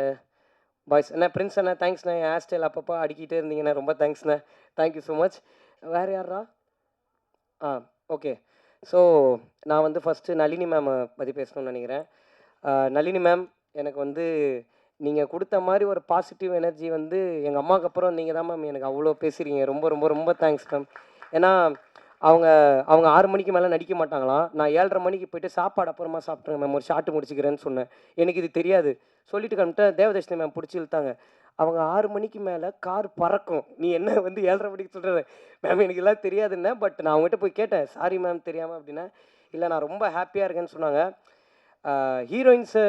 பாய்ஸ் அண்ணா பிரின்ஸ் அண்ணா தேங்க்ஸ்ண்ணே. என் ஹேர் ஸ்டைல் அப்பப்போ அடிக்கிட்டே இருந்தீங்கண்ணே. ரொம்ப தேங்க்ஸ்ண்ணே. Thank you so much. வேறு யாரா? ஓகே. ஸோ நான் வந்து ஃபஸ்ட்டு நளினி மேமை பற்றி பேசணும்னு நினைக்கிறேன். நளினி மேம், எனக்கு வந்து நீங்கள் கொடுத்த மாதிரி ஒரு பாசிட்டிவ் எனர்ஜி வந்து எங்கள் அம்மாவுக்கு அப்புறம் நீங்கள் தான் மேம் எனக்கு அவ்வளோ பேசுகிறீங்க. ரொம்ப ரொம்ப ரொம்ப தேங்க்ஸ் மேம். ஏன்னா அவங்க அவங்க 6 மணிக்கு மேலே நடிக்க மாட்டாங்களாம். நான் 7:30 மணிக்கு போயிட்டு சாப்பாடு அப்புறமா சாப்பிட்ருங்க மேம், ஒரு ஷாட்டு முடிச்சுக்கிறேன்னு சொன்னேன். எனக்கு இது தெரியாது. சொல்லிட்டு கிளம்பிட்டேன். தேவதர்ஷினி மேம் பிடிச்சி இழுத்தாங்க. அவங்க 6 மணிக்கு மேலே கார் பறக்கும். நீ என்ன வந்து 7:30 மணிக்கு சொல்கிற? மேம் எனக்கு எல்லாம் தெரியாதுன்னேன். பட் நான் அவங்ககிட்ட போய் கேட்டேன், சாரி மேம் தெரியாமல் அப்படின்னா. இல்லை நான் ரொம்ப ஹாப்பியாக இருக்கேன்னு சொன்னாங்க. ஹீரோயின்ஸை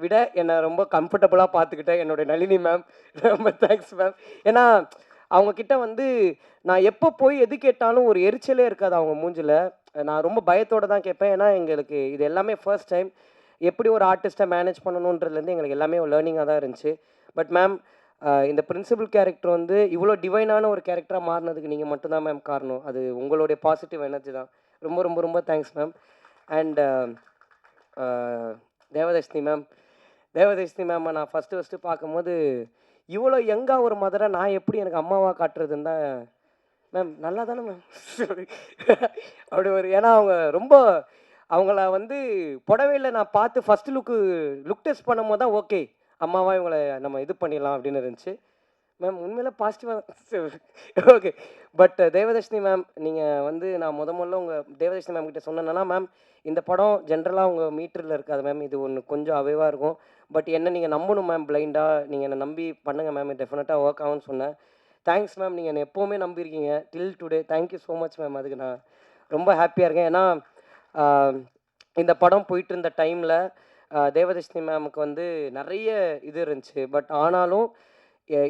விட என்னை ரொம்ப கம்ஃபர்டபுளாக பார்த்துக்கிட்டேன் என்னுடைய நளினி மேம். ரொம்ப தேங்க்ஸ் மேம். ஏன்னா அவங்கக்கிட்ட வந்து நான் எப்போ போய் எது கேட்டாலும் ஒரு எரிச்சலே இருக்காது அவங்க மூஞ்சில். நான் ரொம்ப பயத்தோடு தான் கேட்பேன். ஏன்னா எங்களுக்கு இது எல்லாமே ஃபர்ஸ்ட் டைம். எப்படி ஒரு ஆர்டிஸ்ட்டை மேனேஜ் பண்ணணுன்றதுலேருந்து எங்களுக்கு எல்லாமே ஒரு லேர்னிங்காக தான் இருந்துச்சு. பட் மேம், இந்த பிரின்சிபல் கேரக்டர் வந்து இவ்வளோ டிவைனான ஒரு கேரக்டராக மாறினதுக்கு நீங்கள் மட்டும்தான் மேம் காரணம். அது உங்களுடைய பாசிட்டிவ் எனர்ஜி தான். ரொம்ப ரொம்ப ரொம்ப thanks ma'am. And Devadarshini ma'am, Devadarshini மேம்மை நான் ஃபஸ்ட்டு பார்க்கும்போது இவ்வளோ யங்காக ஒரு மதரை நான் எப்படி எனக்கு அம்மாவாக காட்டுறதுன்னு தான் மேம். நல்லா தானே மேம் அப்படி ஒரு ஏன்னா அவங்க ரொம்ப அவங்கள வந்து புடவையில் நான் பார்த்து ஃபஸ்ட்டு லுக் டெஸ்ட் பண்ணும்போது தான் ஓகே அம்மாவா இவங்களை நம்ம இது பண்ணிடலாம் அப்படின்னு இருந்துச்சு. மேம் உண்மையில பாசிட்டிவாக ஓகே. பட் தேவதர்ஷினி மேம், நீங்கள் வந்து நான் முதல்ல உங்கள் தேவதர்ஷினி மேம் கிட்ட சொன்னேன்னா, மேம் இந்த படம் ஜென்ரலாக உங்கள் மீட்டரில் இருக்காது மேம், இது ஒன்று கொஞ்சம் அவைவாக இருக்கும். பட் என்ன நீங்கள் நம்பணும் மேம், பிளைண்டாக நீங்கள் என்னை நம்பி பண்ணுங்கள் மேம், டெஃபினட்டாக ஒர்க் ஆகும்னு சொன்னேன். Thanks ma'am. நீங்கள் என்னை எப்போவுமே நம்பியிருக்கீங்க till today. Thank you so much ma'am. அதுக்கு நான் ரொம்ப ஹாப்பியாக இருக்கேன். ஏன்னா இந்த படம் போயிட்டு இருந்த டைமில் தேவதர்ஷினி மேமுக்கு வந்து நிறைய இது இருந்துச்சு. பட் ஆனாலும்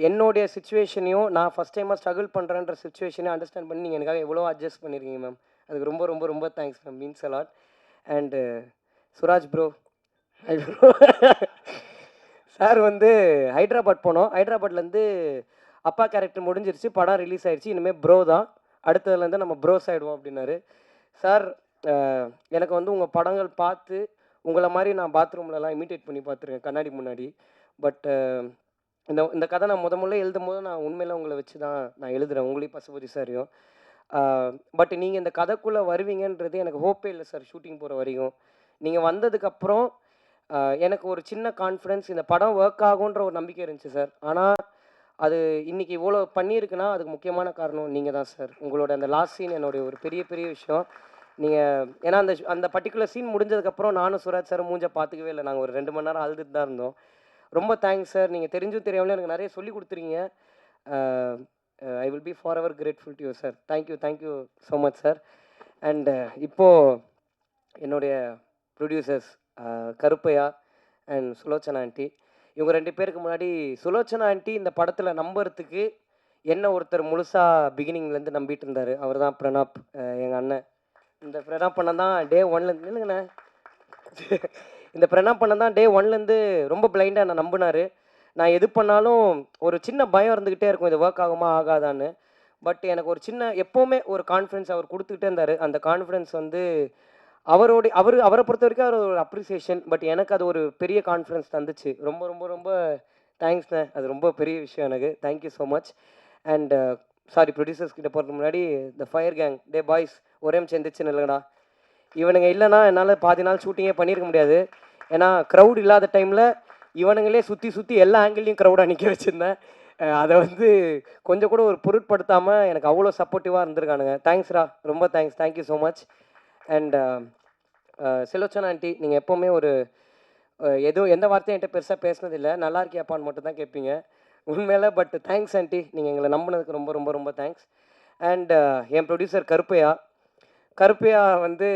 என்னுடைய சுச்சுவேஷனையும் நான் ஃபஸ்ட் டைமாக ஸ்ட்ரகிள் பண்ணுறேன்ற சுச்சுவேஷனையும் அண்டர்ஸ்டாண்ட் பண்ணி நீங்கள் எனக்காக எவ்வளோ அட்ஜஸ்ட் பண்ணியிருக்கீங்க மேம். அதுக்கு ரொம்ப ரொம்ப ரொம்ப thanks ma'am. Means allot. And Suraj bro, hi bro. Sir வந்து ஹைதராபாத் போனோம். ஹைதராபாத்லேருந்து அப்பா கேரக்டர் முடிஞ்சிருச்சு, படம் ரிலீஸ் ஆகிடுச்சு, இனிமேல் ப்ரோ தான், அடுத்ததுலேருந்து நம்ம ப்ரோஸ் ஆகிடுவோம் அப்படின்னாரு சார். எனக்கு வந்து உங்கள் படங்கள் பார்த்து உங்களை மாதிரி நான் பாத்ரூம்லலாம் இமிட்டேட் பண்ணி பார்த்துருக்கேன் கண்ணாடி முன்னாடி. பட் இந்த கதை நான் முதல்ல எழுதும் போது நான் உண்மையில் உங்களை வச்சு தான் நான் எழுதுகிறேன், உங்களையும் பசுபதி சாரையும். பட் நீங்கள் இந்த கதைக்குள்ளே வருவீங்கன்றது எனக்கு ஹோப்பே இல்லை சார். ஷூட்டிங் போகிற வரைக்கும் நீங்கள் வந்ததுக்கப்புறம் எனக்கு ஒரு சின்ன கான்ஃபிடென்ஸ், இந்த படம் ஒர்க் ஆகுன்ற ஒரு நம்பிக்கை இருந்துச்சு சார். ஆனால் அது இன்றைக்கி இவ்வளோ பண்ணியிருக்குன்னா அதுக்கு முக்கியமான காரணம் நீங்கள் தான் சார். உங்களோட அந்த லாஸ்ட் சீன் என்னுடைய ஒரு பெரிய பெரிய விஷயம். நீங்கள் ஏன்னா அந்த பர்டிகுலர் சீன் முடிஞ்சதுக்கப்புறம் நானும் சுராஜ் சார் மூஞ்ச பார்த்துக்கவே இல்லை. நாங்கள் ஒரு 2 மணி நேரம் அழுதுட்டு தான் இருந்தோம். ரொம்ப தேங்க்ஸ் சார். நீங்கள் தெரிஞ்சும் தெரியாமலே எனக்கு நிறைய சொல்லி கொடுத்துருக்கீங்க. I will be for grateful to you sir. Thank you so much sir. And இப்போது என்னுடைய producers Karuppaiya and Sulochana aunty. இவங்க 2 பேருக்கு முன்னாடி சுலோச்சனா ஆண்டி இந்த படத்தில் நம்புறதுக்கு என்ன ஒருத்தர் முழுசாக பிகினிங்லேருந்து நம்பிட்டு இருந்தார். அவர் தான் பிரணாப், எங்கள் அண்ணன். இந்த பிரணாப் அண்ணன் தான் டே ஒன்லேருந்து இல்லைங்கண்ணே, இந்த பிரணாப் அண்ணன் தான் டே ஒன்லேருந்து ரொம்ப பிளைண்டாக என்னை நம்பினார். நான் எது பண்ணாலும் ஒரு சின்ன பயம் இருந்துக்கிட்டே இருக்கும், இது ஒர்க் ஆகுமா ஆகாதான்னு. பட் எனக்கு ஒரு சின்ன எப்போவுமே ஒரு கான்ஃபிடன்ஸ் அவர் கொடுத்துக்கிட்டே இருந்தார். அந்த கான்ஃபிடன்ஸ் வந்து அவரை பொறுத்த வரைக்கும் அவர் ஒரு அப்ரிசியேஷன். பட் எனக்கு அது ஒரு பெரிய கான்ஃபிடன்ஸ் தந்துச்சு. ரொம்ப ரொம்ப ரொம்ப தேங்க்ஸ்ண்ணே. அது ரொம்ப பெரிய விஷயம் எனக்கு. Thank you so much. And sorry, producers கிட்ட போகிறதுக்கு முன்னாடி the fire gang, day boys ஒரே நிமிஷம் எந்திரிச்சுன்னு இல்லைங்கடா. இவனுங்க இல்லைன்னா என்னால் பாதி நாள் ஷூட்டிங்கே பண்ணியிருக்க முடியாது. ஏன்னா க்ரௌட் இல்லாத டைமில் இவனுங்களே சுற்றி சுற்றி எல்லா ஆங்கிள்லையும் க்ரௌடாக நிற்க வச்சுருந்தேன். அதை வந்து கொஞ்சம் கூட ஒரு பொருட்படுத்தாமல் எனக்கு அவ்வளோ சப்போர்ட்டிவாக இருந்திருக்கானுங்க. தேங்க்ஸ்ரா, ரொம்ப thanks. Thank you so much. And Sulochana aunty, நீங்கள் எப்போவுமே ஒரு எதுவும் எந்த வார்த்தையும் என்கிட்ட பெருசாக பேசினதில்லை. நல்லா இருக்கியாப்பான்னு மட்டும் தான் கேட்பீங்க உண்மையில. பட் தேங்க்ஸ் ஆண்டி, நீங்கள் எங்களை நம்பினதுக்கு ரொம்ப ரொம்ப ரொம்ப தேங்க்ஸ். அண்ட் என் ப்ரொடியூசர் கருப்பையா. கருப்பையா வந்து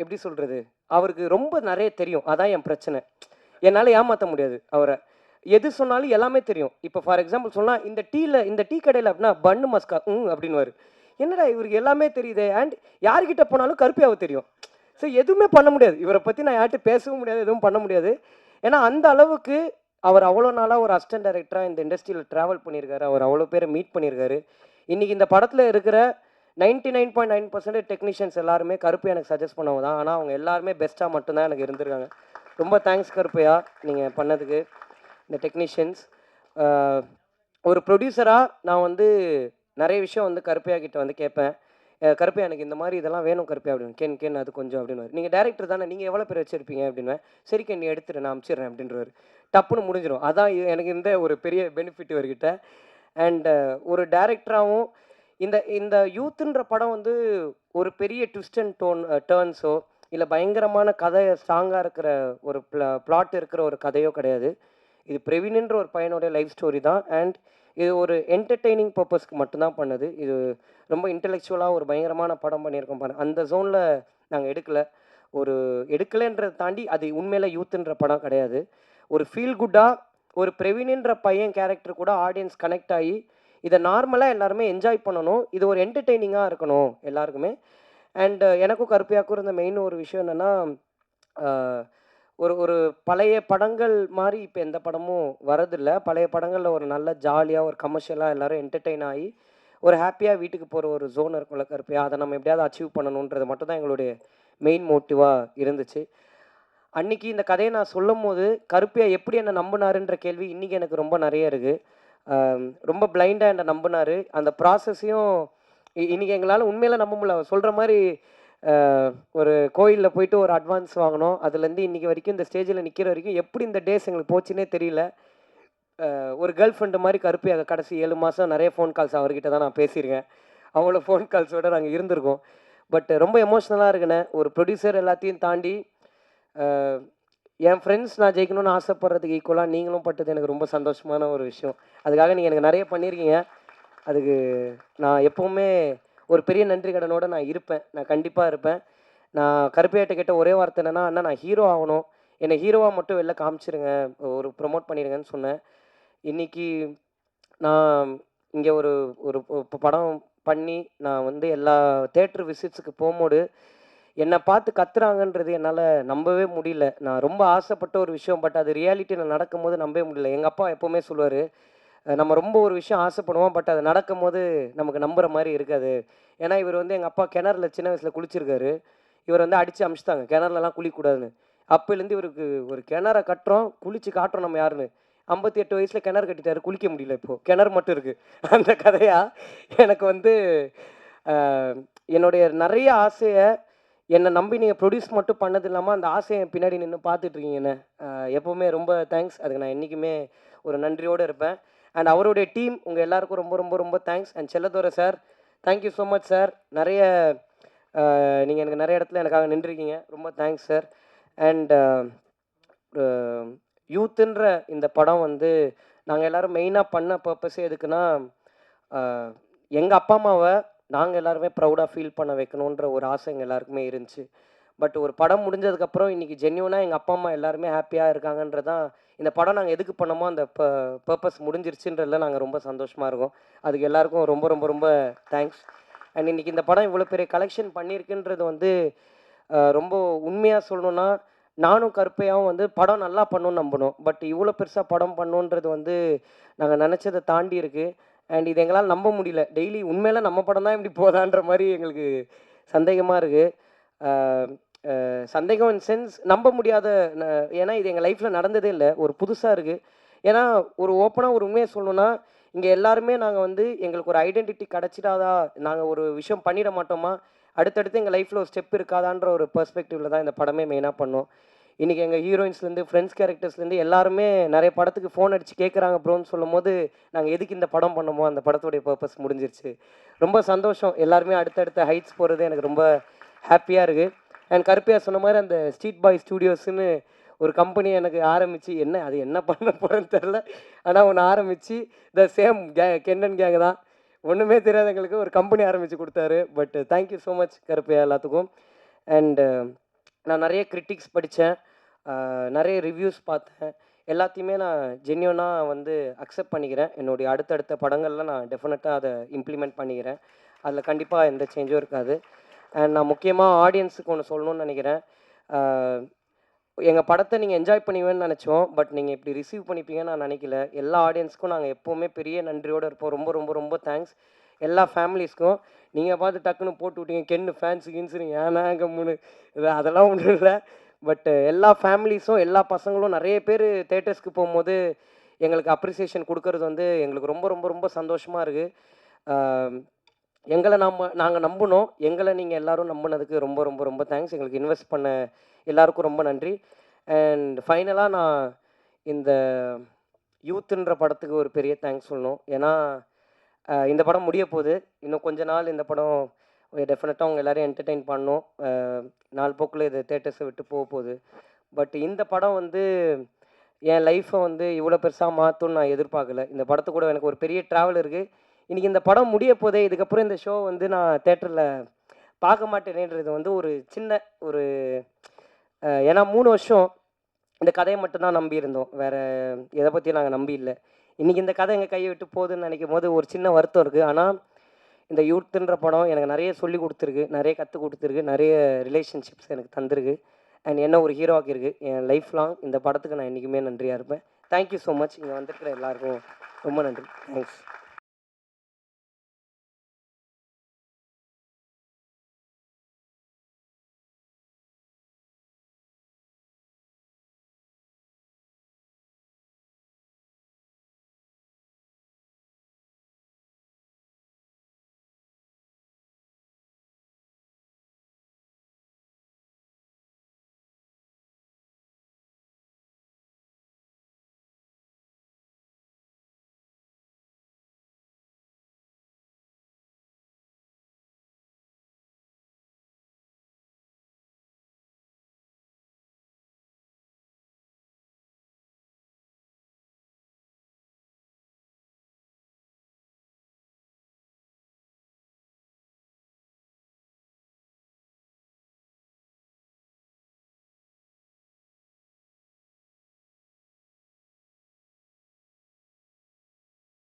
எப்படி சொல்கிறது, அவருக்கு ரொம்ப நிறைய தெரியும். அதான் என் பிரச்சனை. என்னால் ஏமாற்ற முடியாது அவரை. எது சொன்னாலும் எல்லாமே தெரியும். இப்போ ஃபார் எக்ஸாம்பிள் சொன்னால், இந்த டீ கடையில் அப்படின்னா பன்னு மஸ்கா அப்படின்னுவார். என்னடா இவருக்கு எல்லாமே தெரியுது. அண்ட் யார்கிட்ட போனாலும் கருப்பையாவை தெரியும். ஸோ எதுவுமே பண்ண முடியாது. இவரை பற்றி நான் யார்கிட்ட பேசவும் முடியாது, எதுவும் பண்ண முடியாது. ஏன்னா அந்த அளவுக்கு அவர் அவ்வளோ நாளாக ஒரு அசிஸ்டன்ட் டைரக்டராக இந்த இண்டஸ்ட்ரியில் ட்ராவல் பண்ணியிருக்காரு. அவர் அவ்வளோ பேரை மீட் பண்ணியிருக்காரு. இன்றைக்கி இந்த படத்தில் இருக்கிற 99.9% டெக்னீஷியன்ஸ் எல்லாருமே கருப்பு எனக்கு சஜஸ்ட் பண்ணவங்க தான். ஆனால் அவங்க எல்லாருமே பெஸ்ட்டாக மட்டும்தான் எனக்கு இருந்திருக்காங்க. ரொம்ப தேங்க்ஸ் கருப்பையா, நீங்கள் பண்ணதுக்கு. இந்த டெக்னீஷியன்ஸ் ஒரு ப்ரொடியூசராக நான் வந்து நிறைய விஷயம் வந்து கருப்பையா கிட்ட வந்து கேட்பேன். கருப்பையா எனக்கு இந்த மாதிரி இதெல்லாம் வேணும் கருப்பையா அப்படின்னு. கேன் அது கொஞ்சம் அப்படின்னு. நீங்கள் டேரக்டர் தானே, நீங்கள் எவ்வளோ பேர் வச்சுருப்பீங்க அப்படின்வேன். சரி கேன், நீ எடுத்துட்டு நான் அனுப்பிச்சிடுறேன் அப்படின்றவர். டப்புன்னு முடிஞ்சிடும். அதான் எனக்கு இந்த ஒரு பெரிய பெனிஃபிட் இவர்கிட்ட. அண்ட் ஒரு டேரக்டராகவும் இந்த இந்த யூத்துன்ற படம் வந்து ஒரு பெரிய ட்விஸ்ட் அண்ட் டேர்ன்ஸோ இல்லை பயங்கரமான கதை ஸ்ட்ராங்காக இருக்கிற ஒரு பிளாட் இருக்கிற ஒரு கதையோ கிடையாது. இது பிரவீன்ன்ற ஒரு பையனுடைய லைஃப் ஸ்டோரி தான். அண்ட் இது ஒரு என்டர்டெய்னிங் பர்பஸ்க்கு மட்டும்தான் பண்ணது. இது ரொம்ப இன்டெலெக்சுவலாக ஒரு பயங்கரமான படம் பண்ணியிருக்கோம் பாருங்க. அந்த ஜோனில் நாங்கள் எடுக்கலைன்றதை தாண்டி அது உண்மையில யூத்துன்ற படம் கிடையாது. ஒரு ஃபீல் குட்டாக ஒரு பிரவீன்ன்ற பையன் கேரக்டர் கூட ஆடியன்ஸ் கனெக்ட் ஆகி இதை நார்மலாக எல்லாருமே என்ஜாய் பண்ணணும். இது ஒரு என்டர்டெய்னிங்காக இருக்கணும் எல்லாருக்குமே. அண்ட் எனக்கும் கருப்பையாக்கும் இருந்த மெயின் ஒரு விஷயம் என்னென்னா, ஒரு ஒரு பழைய படங்கள் மாதிரி இப்போ எந்த படமும் வரதில்லை. பழைய படங்களில் ஒரு நல்ல ஜாலியாக ஒரு கமர்ஷியலாக எல்லோரும் என்டர்டெயின் ஆகி ஒரு ஹாப்பியாக வீட்டுக்கு போகிற ஒரு ஜோன் இருக்கும்ல கருப்பையா, அதை நம்ம எப்படியாவது அச்சீவ் பண்ணணுன்றது மட்டும் தான் எங்களுடைய மெயின் மோட்டிவாக இருந்துச்சு. அன்றைக்கி இந்த கதையை நான் சொல்லும் போது கருப்பையா எப்படி என்னை நம்பினாருன்ற கேள்வி இன்றைக்கி எனக்கு ரொம்ப நிறைய இருக்குது. ரொம்ப பிளைண்டாக என்னை நம்பினார். அந்த ப்ராசஸையும் இன்றைக்கி எங்களால் உண்மையில நம்ப முடியல. அவர் சொல்கிற மாதிரி ஒரு கோயிலில் போயிட்டு ஒரு அட்வான்ஸ் வாங்கினோம். அதுலேருந்து இன்றைக்கி வரைக்கும் இந்த ஸ்டேஜில் நிற்கிற வரைக்கும் எப்படி இந்த டேஸ் எங்களுக்கு போச்சுன்னே தெரியல. ஒரு கேர்ள் ஃப்ரெண்டு மாதிரி கருப்பையாக கடைசி 7 மாதம் நிறைய ஃபோன் கால்ஸ் அவர்கிட்ட தான் நான் பேசியிருக்கேன். அவ்வளோ ஃபோன் கால்ஸோடு நாங்கள் இருந்திருக்கோம். பட் ரொம்ப எமோஷ்னலாக இருக்குண்ணே. ஒரு ப்ரொடியூசர் எல்லாத்தையும் தாண்டி என் ஃப்ரெண்ட்ஸ் நான் ஜெயிக்கணும்னு ஆசைப்படுறதுக்கு ஈக்குவலாக நீங்களும் பட்டது எனக்கு ரொம்ப சந்தோஷமான ஒரு விஷயம். அதுக்காக நீங்கள் எனக்கு நிறைய பண்ணியிருக்கீங்க. அதுக்கு நான் எப்போவுமே ஒரு பெரிய நன்றி கடனோடு நான் இருப்பேன். நான் கண்டிப்பாக இருப்பேன். நான் கருப்பையாட்ட கேட்ட ஒரே வார்த்தை என்னென்னா, அண்ணா நான் ஹீரோ ஆகணும், என்னை ஹீரோவாக மட்டும் வெளில காமிச்சிருங்க, ஒரு ப்ரொமோட் பண்ணிடுங்கன்னு சொன்னேன். இன்றைக்கி நான் இங்கே ஒரு ஒரு படம் பண்ணி நான் வந்து எல்லா தேட்டர் விசிட்ஸுக்கு போகும்போது என்னை பார்த்து கத்துறாங்கன்றது என்னால் நம்பவே முடியல. நான் ரொம்ப ஆசைப்பட்ட ஒரு விஷயம். பட் அது ரியாலிட்டியில் நடக்கும்போது நம்பவே முடியல. எங்கள் அப்பா எப்போவுமே சொல்லுவார், நம்ம ரொம்ப ஒரு விஷயம் ஆசைப்படுவோம், பட் அது நடக்கும்போது நமக்கு நம்புகிற மாதிரி இருக்காது. ஏன்னா இவர் வந்து எங்கள் அப்பா கிணறுல சின்ன வயசில் குளிச்சிருக்காரு. இவர் வந்து அடித்து அமிச்சிட்டாங்க, கிணறுலலாம் குளிக்கக்கூடாதுன்னு. அப்போலேருந்து இவருக்கு ஒரு கிணற கட்டுறோம், குளித்து காட்டுறோம் நம்ம யாருன்னு. 58 வயசில் கிணறு கட்டிட்டாரு, குளிக்க முடியல. இப்போது கிணறு மட்டும் இருக்குது. அந்த கதையாக எனக்கு வந்து என்னுடைய நிறைய ஆசையை என்னை நம்பி நீங்கள் ப்ரொடியூஸ் மட்டும் பண்ணது இல்லாமல் அந்த ஆசையை பின்னாடி நின்று பார்த்துட்ருக்கீங்கண்ணே. எப்போவுமே ரொம்ப தேங்க்ஸ். அதுக்கு நான் என்றைக்குமே ஒரு நன்றியோடு இருப்பேன். அண்ட் அவருடைய டீம் உங்கள் எல்லாருக்கும் ரொம்ப ரொம்ப ரொம்ப thanks. And Chelladurai sir, thank you so much sir. நிறைய நீங்கள் எனக்கு நிறைய இடத்துல எனக்காக நின்றுருக்கீங்க. ரொம்ப தேங்க்ஸ் சார். அண்ட் யூத்துன்ற இந்த படம் வந்து நாங்கள் எல்லோரும் மெயினாக பண்ண பர்பஸே எதுக்குன்னா, எங்கள் அப்பா அம்மாவை நாங்கள் எல்லாருமே ப்ரௌடாக ஃபீல் பண்ண வைக்கணுன்ற ஒரு ஆசை எங்கள் எல்லாருக்குமே இருந்துச்சு. பட் ஒரு படம் முடிஞ்சதுக்கப்புறம் இன்றைக்கி ஜென்யூனாக எங்கள் அப்பா அம்மா எல்லாருமே ஹாப்பியாக இருக்காங்கன்றதான் இந்த படம் நாங்கள் எதுக்கு பண்ணோமோ அந்த பர்பஸ் முடிஞ்சிருச்சுன்றதுல நாங்கள் ரொம்ப சந்தோஷமாக இருக்கோம். அதுக்கு எல்லாருக்கும் ரொம்ப ரொம்ப ரொம்ப தேங்க்ஸ். அண்ட் இன்றைக்கி இந்த படம் இவ்வளோ பெரிய கலெக்ஷன் பண்ணியிருக்குன்றது வந்து ரொம்ப உண்மையாக சொல்லணுன்னா நானும் கருப்பையாவும் வந்து படம் நல்லா பண்ணணும்னு நம்பணும். பட் இவ்வளோ பெருசாக படம் பண்ணணுன்றது வந்து நாங்கள் நினச்சதை தாண்டி இருக்குது. அண்ட் இது எங்களால் நம்ப முடியல. டெய்லி உண்மையில நம்ம படம் தான் இப்படி போதான்ற மாதிரி எங்களுக்கு சந்தேகமாக இருக்குது. சந்தேகம் இன் சென்ஸ் நம்ப முடியாத ஏன்னா இது எங்கள் லைஃப்பில் நடந்ததே இல்லை. ஒரு புதுசாக இருக்குது. ஏன்னா ஒரு ஓப்பனாக ஒரு உண்மையை சொல்லணுன்னா இங்கே எல்லாருமே நாங்கள் வந்து எங்களுக்கு ஒரு ஐடென்டிட்டி கிடச்சிடாதா, நாங்கள் ஒரு விஷயம் பண்ணிட மாட்டோமா, அடுத்தடுத்து எங்கள் லைஃப்பில் ஒரு ஸ்டெப் இருக்காதான்ற ஒரு பெர்ஸ்பெக்டிவில் தான் இந்த படமே மெயினாக பண்ணோம். இன்றைக்கி எங்கள் ஹீரோயின்ஸ்லேருந்து ஃப்ரெண்ட்ஸ் கேரக்டர்ஸ்லேருந்து எல்லாருமே நிறைய படத்துக்கு ஃபோன் அடித்து கேட்குறாங்க ப்ரோன்னு சொல்லும் போது நாங்கள் எதுக்கு இந்த படம் பண்ணமோ அந்த படத்துடைய பர்பஸ் முடிஞ்சிருச்சு. ரொம்ப சந்தோஷம். எல்லாருமே அடுத்தடுத்த ஹைட்ஸ் போகிறது எனக்கு ரொம்ப ஹாப்பியாக இருக்குது. அண்ட் கருப்பையா சொன்ன மாதிரி அந்த ஸ்ட்ரீட் பாய் ஸ்டூடியோஸ்னு ஒரு கம்பெனி எனக்கு ஆரம்பித்து அது என்ன பண்ண போகிறேன்னு தெரில. ஆனால் ஒன்று ஆரம்பித்து சேம் கென்னன் கேங் தான். ஒன்றுமே தெரியாத எங்களுக்கு ஒரு கம்பெனி ஆரம்பித்து கொடுத்தாரு. But thank you so much Karuppaiya எல்லாத்துக்கும். அண்டு நான் நிறைய கிரிட்டிக்ஸ் படித்தேன், நிறைய ரிவ்யூஸ் பார்த்தேன். எல்லாத்தையுமே நான் ஜென்யூனாக வந்து அக்செப்ட் பண்ணிக்கிறேன். என்னுடைய அடுத்தடுத்த படங்களில் நான் டெஃபினட்டாக அதை இம்ப்ளிமெண்ட் பண்ணிக்கிறேன். அதில் கண்டிப்பாக எந்த சேஞ்சும் இருக்காது. அண்ட் நான் முக்கியமாக ஆடியன்ஸுக்கு ஒன்று சொல்லணும்னு நினைக்கிறேன். எங்கள் படத்தை நீங்கள் என்ஜாய் பண்ணுவீங்கன்னு நினச்சோம். பட் நீங்கள் இப்படி ரிசீவ் பண்ணிப்பீங்கன்னு நான் நினைக்கல. எல்லா ஆடியன்ஸுக்கும் நாங்கள் எப்போவுமே பெரிய நன்றியோடு இருப்போம். ரொம்ப ரொம்ப ரொம்ப தேங்க்ஸ். எல்லா ஃபேமிலிஸ்க்கும் நீங்கள் பார்த்து டக்குன்னு போட்டு விட்டீங்க கென்னு ஃபேன்ஸு கின்ஸு நீங்கள் ஏன்னா கம்முன்னு அதெல்லாம் ஒன்றும் இல்லை. பட் எல்லா ஃபேமிலிஸும் எல்லா பசங்களும் நிறைய பேர் தேட்டர்ஸ்க்கு போகும்போது எங்களுக்கு அப்ரிசியேஷன் கொடுக்கறது வந்து எங்களுக்கு ரொம்ப ரொம்ப ரொம்ப சந்தோஷமாக இருக்குது. எங்களை நாங்கள் நம்பினோம். எங்களை நீங்கள் எல்லோரும் நம்பினதுக்கு ரொம்ப ரொம்ப ரொம்ப தேங்க்ஸ். எங்களுக்கு இன்வெஸ்ட் பண்ண எல்லாருக்கும் ரொம்ப நன்றி. அண்ட் ஃபைனலாக நான் இந்த யூத்துன்ற படத்துக்கு ஒரு பெரிய தேங்க்ஸ் சொல்லணும். ஏன்னா இந்த படம் முடிய போகுது. இன்னும் கொஞ்ச நாள் இந்த படம் டெஃபினட்டாக அவங்க எல்லோரையும் என்டர்டெயின் பண்ணணும். நாள் போக்கில் இது தேட்டர்ஸை விட்டு போகுது. பட் இந்த படம் வந்து என் லைஃப்பை வந்து இவ்வளோ பெருசாக மாற்றும்னு நான் எதிர்பார்க்கல. இந்த படத்து கூட எனக்கு ஒரு பெரிய ட்ராவல் இருக்குது. இன்றைக்கி இந்த படம் முடிய போதே, இதுக்கப்புறம் இந்த ஷோ வந்து நான் தேட்டரில் பார்க்க மாட்டேனேன்றது வந்து ஒரு சின்ன ஒரு ஏன்னா 3 வருஷம் இந்த கதையை மட்டும்தான் நம்பியிருந்தோம். வேறு எதை பற்றியும் நாங்கள் நம்பி இல்லை. இன்றைக்கி இந்த கதை எங்கள் கையை விட்டு போகுதுன்னு நினைக்கும் போது ஒரு சின்ன வருத்தம் இருக்குது. ஆனால் இந்த யூத்துன்ற படம் எனக்கு நிறைய சொல்லி கொடுத்துருக்கு, நிறைய கற்றுக் கொடுத்துருக்கு, நிறைய ரிலேஷன்ஷிப்ஸ் எனக்கு தந்திருக்கு. அண்ட் என்ன ஒரு ஹீரோ ஆக்கியிருக்கு. என் லைஃப் லாங் இந்த படத்துக்கு நான் என்றைக்குமே நன்றியாக இருப்பேன். Thank you so much. இங்கே வந்திருக்கிற எல்லாருக்கும் ரொம்ப நன்றி. தேங்க்ஸ்.